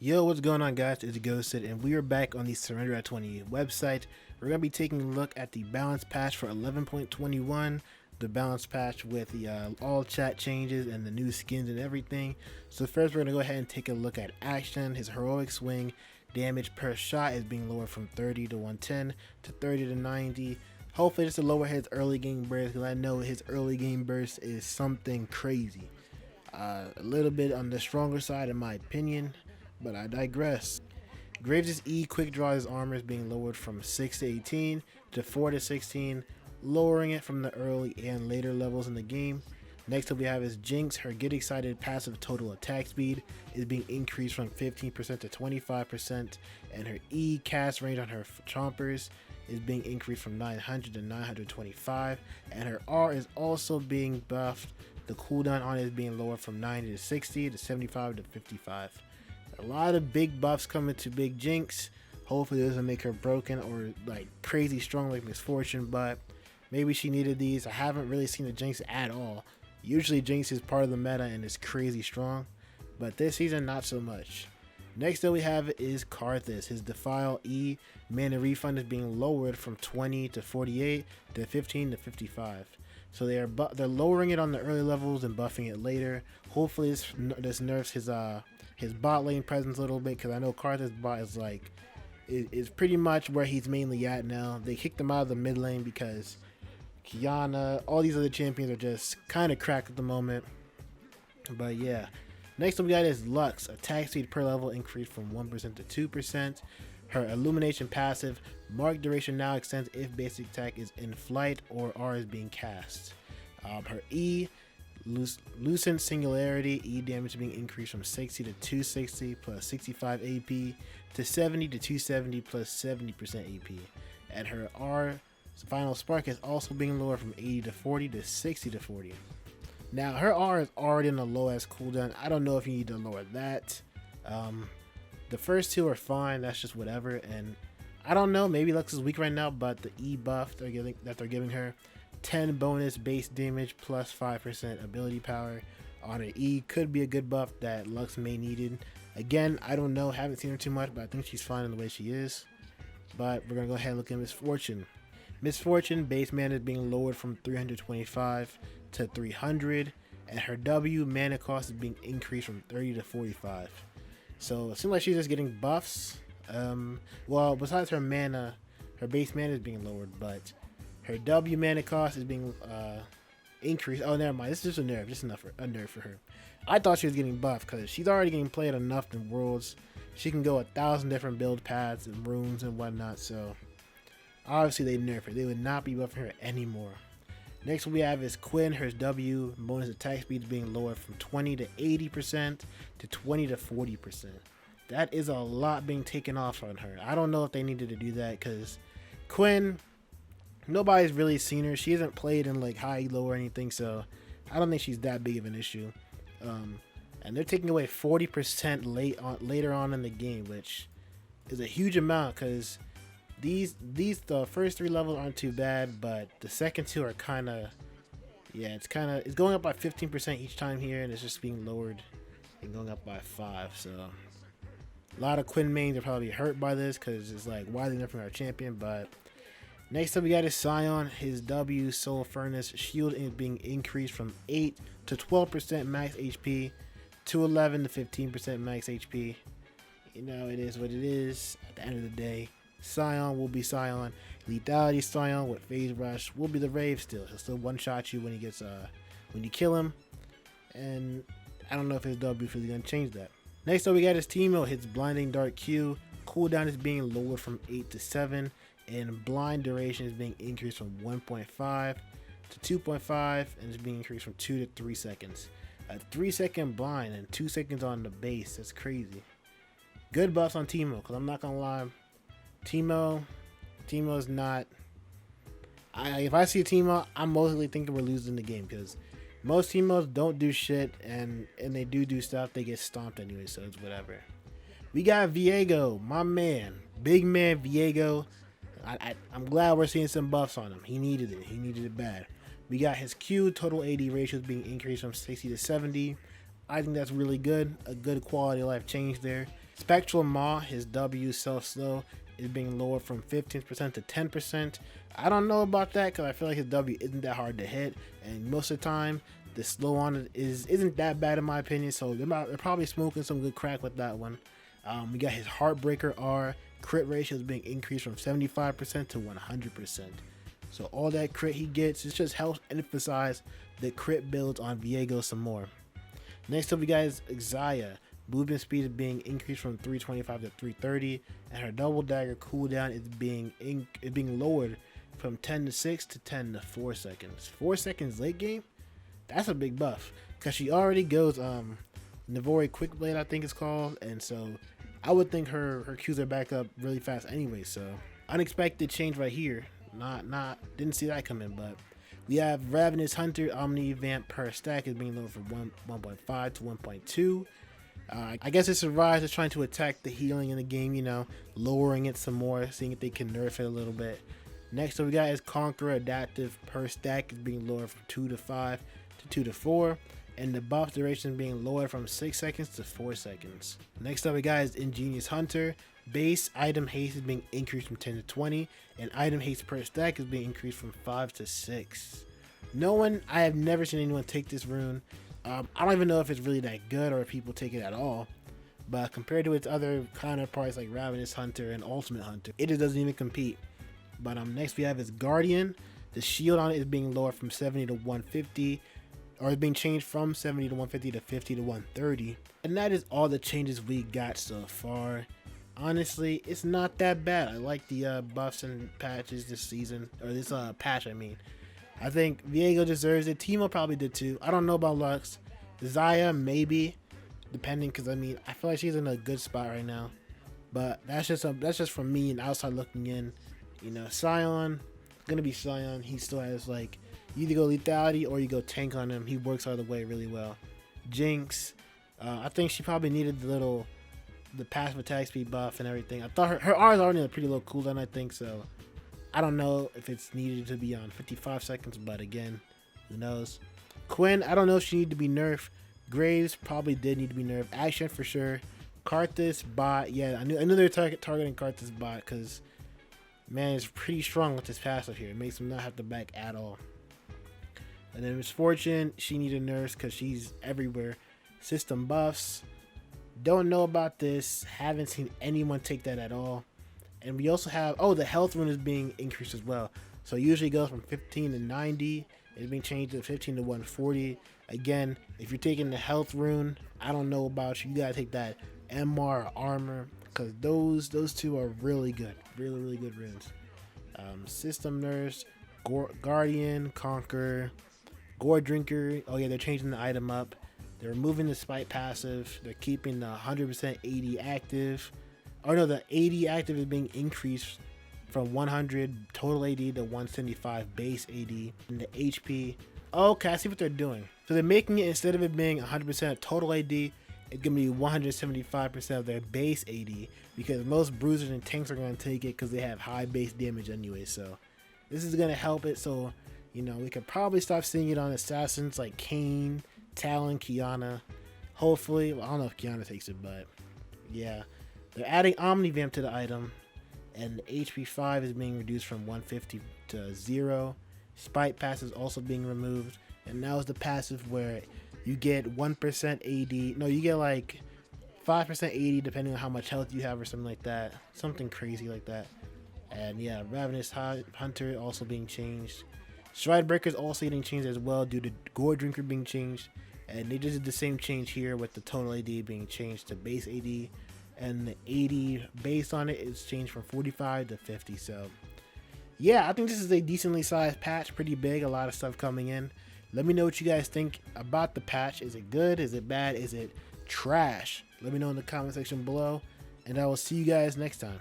Yo, what's going on, guys? It's Ghosted, and we are back on the Surrender at 20 website. We're going to be taking a look at the balance patch for 11.21, the balance patch with the all chat changes and the new skins and everything. So first, we're going to go ahead and take a look at action. His heroic swing damage per shot is being lowered from 30 to 110 to 30 to 90. Hopefully, just to lower his early game burst, because I know his early game burst is something crazy. A little bit on the stronger side, in my opinion. But I digress. Graves' E quick draw his armor is being lowered from 6 to 18 to 4 to 16, lowering it from the early and later levels in the game. Next up we have is Jinx. Her Get Excited passive total attack speed is being increased from 15% to 25%, and her E cast range on her chompers is being increased from 900 to 925, and her R is also being buffed. The cooldown on it is being lowered from 90 to 60 to 75 to 55. A lot of big buffs coming to Big Jinx. Hopefully it doesn't make her broken or like crazy strong like Miss Fortune, but maybe she needed these. I haven't really seen the Jinx at all. Usually Jinx is part of the meta and is crazy strong, but this season not so much. Next up we have is Karthus. His Defile E mana refund is being lowered from 20 to 48 to 15 to 55. So they're lowering it on the early levels and buffing it later. Hopefully this nerfs his bot lane presence a little bit, because I know Karthus Bot is pretty much where he's mainly at now. They kicked him out of the mid lane because Kiana, all these other champions are just kind of cracked at the moment. But yeah, next up we got is Lux. Attack speed per level increased from 1% to 2%. Her Illumination passive mark duration now extends if basic attack is in flight or R is being cast. Her E Lucent Singularity E damage being increased from 60 to 260 plus 65 AP to 70 to 270 plus 70% AP. And her R Final Spark is also being lowered from 80 to 40 to 60 to 40. Now her R is already in the lowest cooldown. I don't know if you need to lower that. The first two are fine. That's just whatever. And I don't know. Maybe Lux is weak right now, but the E buff they're giving her 10 bonus base damage plus 5% ability power on her E could be a good buff that Lux may needed. Again, I don't know, haven't seen her too much, but I think she's fine in the way she is. But we're gonna go ahead and look at Miss Fortune. Miss Fortune base mana is being lowered from 325 to 300, and her W mana cost is being increased from 30 to 45. So it seems like she's just getting buffs. Well, besides her mana, her base mana is being lowered, but her W mana cost is being increased. Oh, never mind. This is just a nerf. Just enough a nerf for her. I thought she was getting buffed because she's already getting played enough in Worlds. She can go 1,000 different build paths and runes and whatnot. So obviously they nerf her. They would not be buffing her anymore. Next we have is Quinn. Her W bonus attack speed is being lowered from 20 to 80% to 20 to 40%. That is a lot being taken off on her. I don't know if they needed to do that because Quinn, nobody's really seen her. She hasn't played in like high elo or anything, so I don't think she's that big of an issue. And they're taking away 40% later on in the game, which is a huge amount because the first three levels aren't too bad, but the second two are kind of, yeah, it's going up by 15% each time here, and it's just being lowered and going up by 5. So a lot of Quinn mains are probably hurt by this because it's like, why are they nerfing our champion? But next up we got is Xayah. His W Soul Furnace shield is being increased from 8 to 12% max HP to 11 to 15% max HP. You know, it is what it is. At the end of the day, Xayah will be Xayah. Lethality Xayah with Phase Rush will be the Rave still. He'll still one-shot you when he gets when you kill him. And I don't know if his W is really gonna change that. Next up we got is Teemo. His Blinding Dark Q cooldown is being lowered from 8 to 7. And blind duration is being increased from 1.5 to 2.5, and is being increased from 2 to 3 seconds. A 3-second blind and 2 seconds on the base. That's crazy. Good buffs on Teemo, because I'm not gonna lie, Teemo's not. If I see Teemo, I'm mostly thinking we're losing the game because most Teemos don't do shit, and they do stuff, they get stomped anyway, so it's whatever. We got Viego, my man, big man Viego. I'm glad we're seeing some buffs on him. He needed it. He needed it bad. We got his Q total AD ratios being increased from 60 to 70. I think that's really good. A good quality of life change there. Spectral Maw, his W self slow, is being lowered from 15% to 10%. I don't know about that because I feel like his W isn't that hard to hit, and most of the time the slow on it isn't that bad in my opinion. So they're probably smoking some good crack with that one. We got his Heartbreaker R crit ratio is being increased from 75% to 100%. So all that crit he gets, it just helps emphasize the crit builds on Viego some more. Next up, we got Xayah. Movement speed is being increased from 325 to 330, and her double dagger cooldown is being lowered from 10 to 6 to 10 to 4 seconds. 4 seconds late game? That's a big buff, because she already goes Navori Quick Blade, I think it's called, and so I would think her Qs are back up really fast anyway. So unexpected change right here. Didn't see that coming. But we have Ravenous Hunter Omni Vamp per stack is being lowered from 1.5 to 1.2. I guess it survives is trying to attack the healing in the game, you know, lowering it some more, seeing if they can nerf it a little bit. Next up we got is Conqueror Adaptive per stack is being lowered from 2 to 5 to 2 to 4. And the buff duration is being lowered from 6 seconds to 4 seconds. Next up we got is Ingenious Hunter. Base item haste is being increased from 10 to 20, and item haste per stack is being increased from 5 to 6. I have never seen anyone take this rune. I don't even know if it's really that good or if people take it at all. But compared to its other counterparts like Ravenous Hunter and Ultimate Hunter, it just doesn't even compete. But next we have is Guardian. The shield on it is being lowered from 70 to 150. Or it's being changed from 70 to 150 to 50 to 130. And that is all the changes we got so far. Honestly, it's not that bad. I like the buffs and patches this season. Or this patch, I mean. I think Viego deserves it. Teemo probably did too. I don't know about Lux. Xayah, maybe. Depending, because I mean, I feel like she's in a good spot right now. But that's just from me and outside looking in. You know, Sion, it's going to be Sion. He still has like... You either go lethality or you go tank on him. He works either way really well. Jinx, I think she probably needed the passive attack speed buff and everything. I thought her R is already on a pretty low cooldown, I think, so I don't know if it's needed to be on 55 seconds, but again, who knows. Quinn, I don't know if she needed to be nerfed. Graves probably did need to be nerfed. Action for sure. Karthus Bot, yeah, I knew they were targeting Karthus Bot because, man, it's pretty strong with this passive here. It makes him not have to back at all. And then Misfortune, she needed nerfs because she's everywhere. System buffs. Don't know about this. Haven't seen anyone take that at all. And we also have, the health rune is being increased as well. So it usually goes from 15 to 90. It's being changed to 15 to 140. Again, if you're taking the health rune, I don't know about you. You gotta take that MR or armor because those two are really good. Really, really good runes. System nerfs, Guardian, Conquer, GOREDRINKER. Oh yeah, they're changing the item up. They're removing the spite passive. They're keeping the 100% AD active. Or no, the AD active is being increased from 100 total AD to 175 base AD. And the HP. Okay, I see what they're doing. So they're making it, instead of it being 100% total AD, it's going to be 175% of their base AD. Because most bruisers and tanks are going to take it because they have high base damage anyway. So this is going to help it. So, you know, we could probably stop seeing it on assassins like Kayn, Talon, Qiyana. Hopefully. Well, I don't know if Qiyana takes it, but yeah. They're adding Omnivamp to the item. And the HP 5 is being reduced from 150 to 0. Spite pass is also being removed. And now is the passive where you get 1% AD. No, you get like 5% AD depending on how much health you have or something like that. Something crazy like that. And yeah, Ravenous Hunter also being changed. Stride Breaker is also getting changed as well due to GOREDRINKER being changed. And they just did the same change here with the total AD being changed to base AD. And the 80 based on it is changed from 45 to 50. So yeah, I think this is a decently sized patch, pretty big, a lot of stuff coming in. Let me know what you guys think about the patch. Is it good? Is it bad? Is it trash? Let me know in the comment section below, and I will see you guys next time.